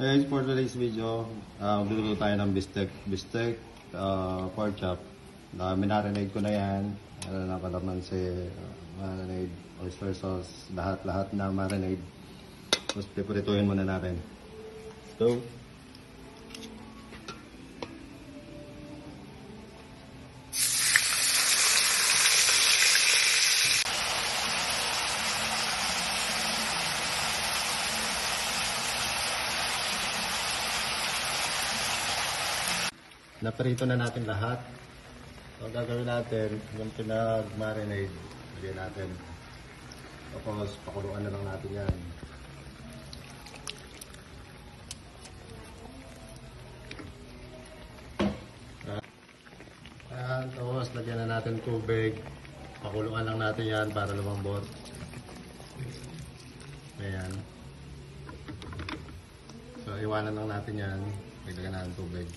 Guys, for today's video, magluluto tayo ng bistek, pork chop. Minarinade ko na yan. Ano na kalamansi, marinade, oyster sauce, lahat na marinade. Tapos piprituhin muna natin. So, naprito na natin lahat. So, gagawin natin yung pinag-marinade. Lagyan natin. Tapos, pakuluan na lang natin yan. Ayan, tapos, lagyan na natin tubig. Pakuluan lang natin yan para lumambot. Ayan. So, iwanan lang natin yan. Lagyan natin tubig.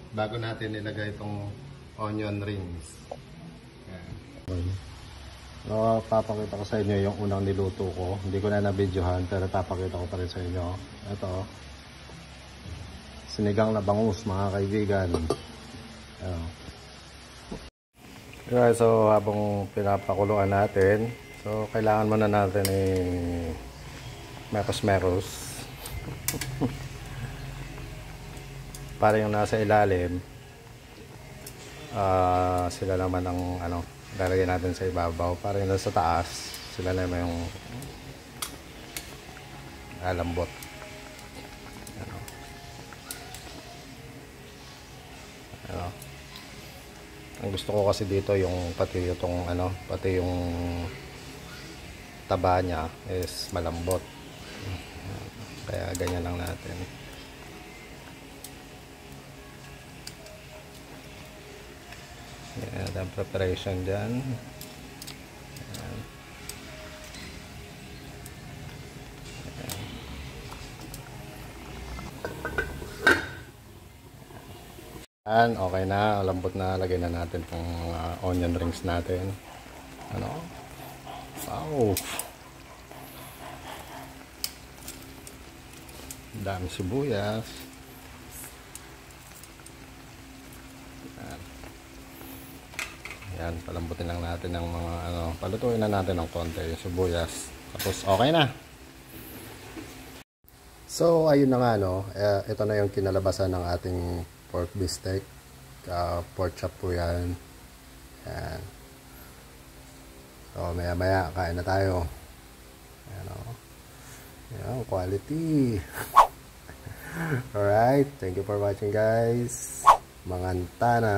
Bago natin ilagay itong onion rings. So, papakita ko sa inyo yung unang niluto ko. Hindi ko na na-videohan pero papakita ko pa rin sa inyo. Ito. Sinigang na bangus, mga kaibigan. Guys, so habang pinapakuluan natin, so kailangan muna natin meros. Para yung nasa ilalim, sila naman ang lalagyan natin sa ibabaw. Para yung nasa taas, sila naman yung alambot. Ang gusto ko kasi dito yung pati yung taba niya is malambot. Kaya ganyan lang natin. Yan, ang preparation dyan. Yan. Yan, okay na. Lambot na. Lagyan na natin itong mga onion rings natin. Wow! Dami sibuyas. Yan, palambutin lang natin ng mga palutuin na natin ng konti yung sibuyas. Tapos okay na. So ayun na nga ito na yung kinalabasan ng ating pork bistek. Pork chop po yan. Yan. So maya maya kain na tayo. Yan, quality. Alright, thank you for watching guys. Manganta na.